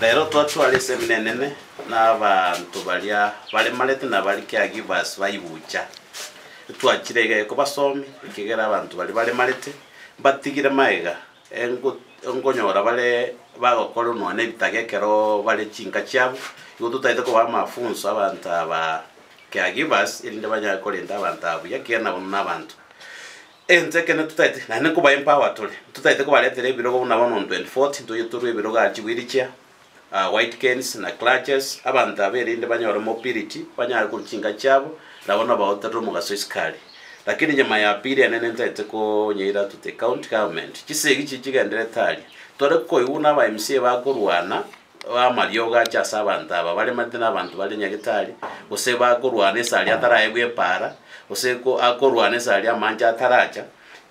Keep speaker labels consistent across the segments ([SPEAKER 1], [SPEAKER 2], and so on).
[SPEAKER 1] Lero twatwale semina nene n'abantu bali malete na bali caregivers bayibucha twakirege ko basomi ikigera abantu bali malete batigire maega engonyora bale bagokora none bitagekero bale chinga cyabo igo tutaite ko bamafunso abantu aba caregivers irinde banyakorinda abantu abo yakena n'abantu kene tutaite nane ko ba empower tutaite ko baletere biro ko nabo 2040 tuyituru biro ga chibiricha white canes na clutches abantu aberinde banyora mobility banyara kuchinga cyabo ndabona baotero mu gasoiskali lakini nyama ya pili anene ntaite ko nyira tute county government kisegi kigendere tali tore ko yuna ba MC bakorwana wa marioga cha sabanta aba bale matena abantu bale nyagitali ose bakorwana sali ataraye para ose ko akorwana sali amanja ataracha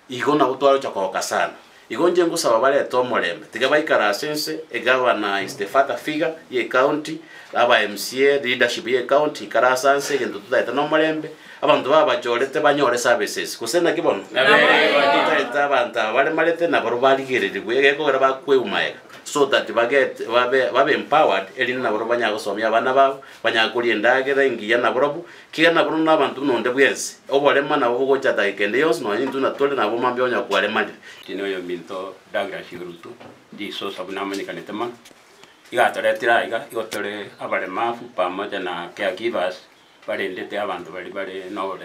[SPEAKER 1] igona gutwaro chakoka sana igonje ngusaba bale tomolembe tigabaikara sense governor is the father figure ye county aba MCA leadership ye county karasanse ngento tutaita no molembe abantu babajolete banyore services kusena kibono tutaita abantu bale malete na barubaligirire gwegeko gara bakweumaega so that babe empowered elina na barubanya gusomya abana babo banyakuri endagera ingiya na borobu kiga na buruna abantu nonde bwese obole mana ugo chata ikende yos no yintu na tole na bomambe onya kwale mali
[SPEAKER 2] tino yo minto dagra shigurutu di so sabuna manikane tema iga tore tira igotore abale mafu pamoja na caregivers bale ndete abantu bali nobole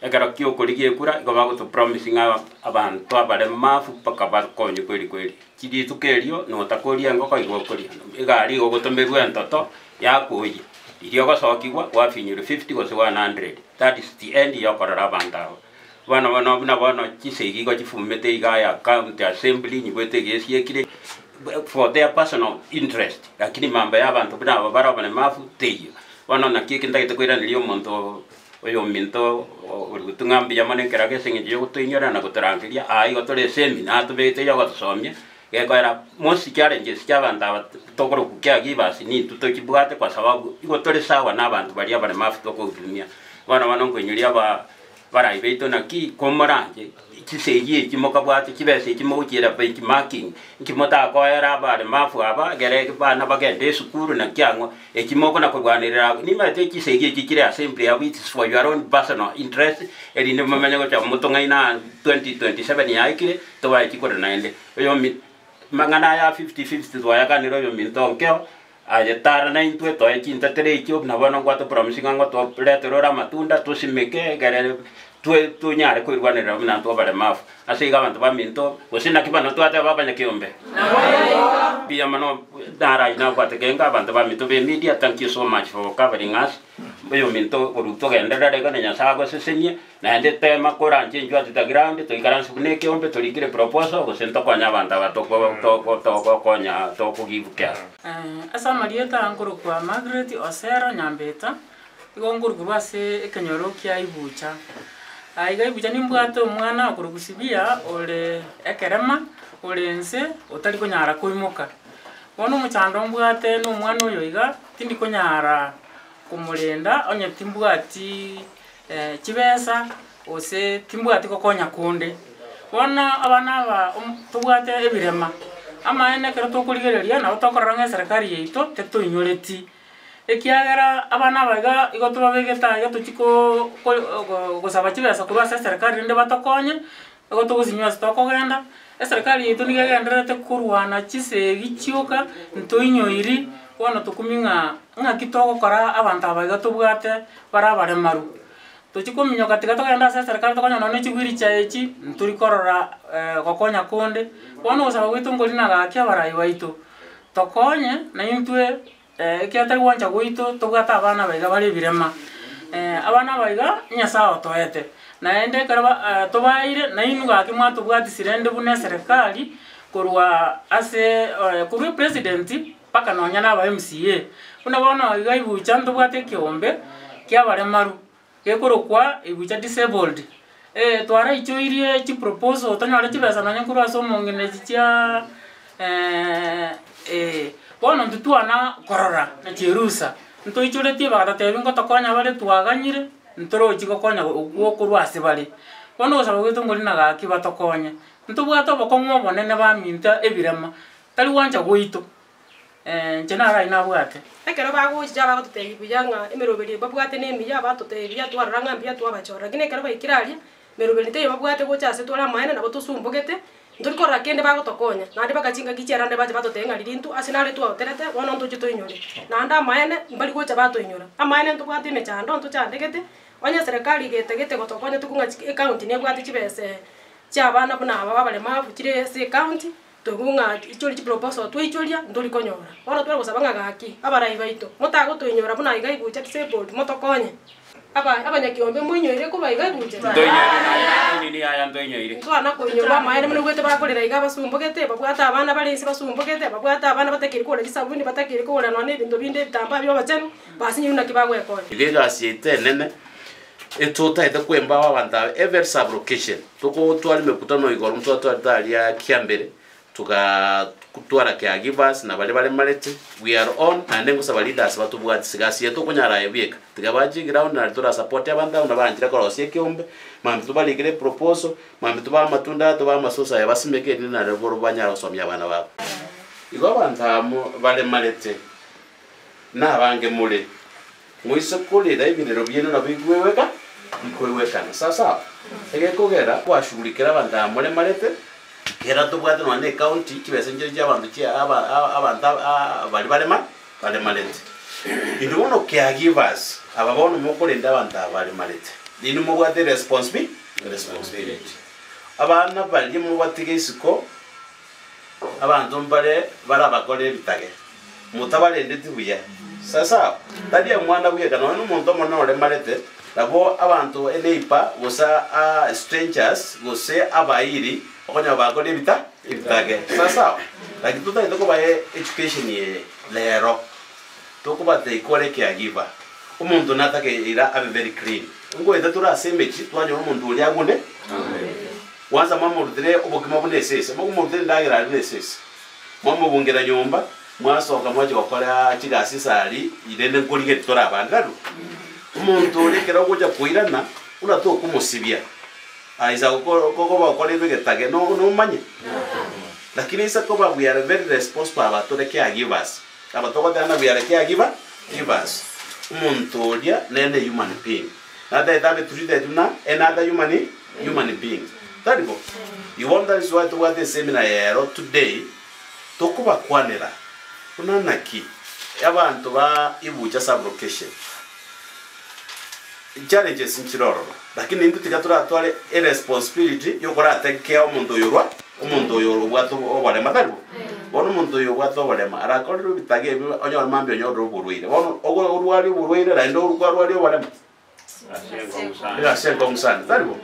[SPEAKER 2] ekara kyo kurigie kura igobago to promising abantu abale mafu paka bakonye kweli kidi tukerio no takoria ngoko igokoria igari gogotomerwa entoto yakuyi irio gosokigwa wafinyire 50 gose 100 that is the end yokorora abantu bana kisegi go chifumete igaya county assembly nyibwete gesiekire for their personal interest lakini mambo ya abantu bana barabane mafu teyo bana nakiki ndagite kwira nilio muntu oyo minto urutungambi yamane kerage singi yo gutinyora na gutarangiria ai gotore seminar tubete yo gotosomye gekwera most challenges cy'abantu tokoro kukiagivers ni tutokibwate kwa sababu igotore sawa n'abantu bari abane mafu tokugumya bana nkwenyuria baraibeito naki komoranje kisegi kimoka bwate kibese kimogukira benchmarking kimota akoera bare mafu aba gereke bana bagende sukuru na kyango ekimoko na kurwanirira ni mate kisegi kikire assembly ya which is for your own personal interest erinde mamanya ko cha mutonga ina 2027 yaikire to wa kikora naende yo mangana ya 50-50 to ya kaniro yo mintonkeo ajetara na intwe to ekinta tere ikyo na bana ngwato promising ngwato leterora matunda tusimeke gare tu nyare ko irwanira mna to bare mafu asiga abantu baminto gusina kibano to ate babanya kiombe biya mano dara ina kwate genga abantu baminto be media. Thank you so much for covering us yo minto oruto gendera rega nya sago sesenye na ende tema koranje njwa tita ground to ikaransu ne kiombe to likire proposal gusento kwa nyabanda batoko konya to give care
[SPEAKER 3] asa marieta nguru kwa Margaret Osera Nyambeta igonguru kubase ekenyorokia ibucha aiga ibucha nimbwato mwana okurugusibia ole ekerema ole nse otali konyara kuimuka wono muchando mbwate no mwana oyo iga tindi konyara kumulenda onye timbwati chibesa ose timbwati kokonya kunde wona abana ba tubwate ebirema ama ene kero tokurigereria na tokoranga serikali yeito tetuinyoreti ekiagera abana baga igotuba begeta gatuchiko gosaba chibesa kuba serikali ndeba tokonye igotugusinywa stokogenda serikali yeito nigegenderete kurwana chisegi chioka ntoinyoiri wona tukuminga kitoko kora abantu abaga tubwate bare maru tuchikuminyo katika tokenda serikali tokonya none chigwiri chaechi nturi korora gokonya konde wona usaba witu ngoli na gakya barayi waitu tokonye na intwe kiatari wancha goito tubwata abana baiga bari birema abana baiga nyasawo toete na ende karaba tobaire na inu gakimwa tubwati sirende bune serikali korwa ase kurwe president paka nonya na ba MCA unabona iga ibucha ndubwate kiombe kya bare maru gekorokwa ibucha disabled twara icho irie chi proposal tanyara chibesa nanya kurwa somongene chicha bono ntuana korora na chirusa nto ichoreti bagata tebingo tokonya bare twaganyire ntoro chiko konya okurwa asibali bono osaba gwitongori na gaki batokonya ntubwato bokomwo bonene ba minta ebirema tali wanja goito nchena ina bwate
[SPEAKER 4] ekero bagocha bagotutegi buyanga emeroberi babwate nemiya batutegi yatwaranga mbia twabachora gine ekero baikiraria meroberi te babwate gochase twara maene nabo tusumbogete ndurikora kende bagotokonya nandi bakachinga kichera nde baje batotenga lirintu asinare twaoterete bono ntuche toinyore nanda maene mbali gocha batoinyora amaene ntubwate mechando ntuchandegete onya serikali getegete gotokonya tukunga account ne bwate chibese chabana buna aba balema bukire se account tugunga ichori chi proposal twichoria nduri konyora bono twara gusabanga gaki abarai baito motago toinyora buna igai gucha disabled motokonye abanyakiombe mwenyoire ko baigai gucha
[SPEAKER 2] nini aya ndoinyoire
[SPEAKER 4] twana kuinyora maene mune gwete bakorera iga basumbogete babwata abana balensi basumbogete babwata abana batakiri kora gisabuni batakiri kora none bintu binde bitamba byo bachenu basi nyuna kibagwekora
[SPEAKER 1] igegasi itenene etutaite kwemba abantu every sublocation tuko twali mekutano igoro mtu atwalia kiambere tukatwara caregivers na bale malete we are on and ngusaba leaders batubwati sigasi yetu kunyara ebika tigabaji ground na tura support abantu na banjira ko rosie kiombe mambi tubaligire proposal mambi tuba matunda tuba masosa ya basimeke ni na reboro banyara somya bana babo igo abantu bale malete na bange mule muise kule da ibinero byeno na bigweweka ikwewekana sasa egekogera kwashughulikira abantu mule malete era tubwate no ne county kibesenje cy'abantu abantu bali malete inuno caregivers ababono mukolinda abantu bali malete inu mubwate responsibility abana bali mu bategesiko abantu mbale barabakole bitage mutabalende tibuya sasa tadia mwana buyega no umuntu monore malete labo abantu eneipa gosa strangers gose abairi okonya bakole bitage sasa lakini tutaenda ko bae education ye lero toko bate ikore caregiver umuntu natake ira abe very clean ngo ida tura semechi twanyo umuntu uri agunde wanza mama urutire ubukima bunesese mu murutire ndagira nesese mama bungera nyumba mwasoka mwaje bakora kigasi sali irende nkolige tora abangaru umuntu urekera kuja kuirana urato kumusibya aiza koko bakore bigetage no manye lakini isa ko we are very responsible about the caregivers abatoko tana we are caregivers umuntu uria nene human being nada etabe treated na another human being taribo you wonder is what the seminar yero today tokuba kwanera unanaki abantu ba ibuja sublocation challenges nchiroro lakini ndu tikatura atwale irresponsibility yokora take care umuntu yorwa bwato obale mataribo bono umuntu yorwa to obale mara akorero bitage onyo mambe onyo ruburwire bono ogwo urwari burwire la ndo urwari obale
[SPEAKER 2] asengo musana
[SPEAKER 1] taribo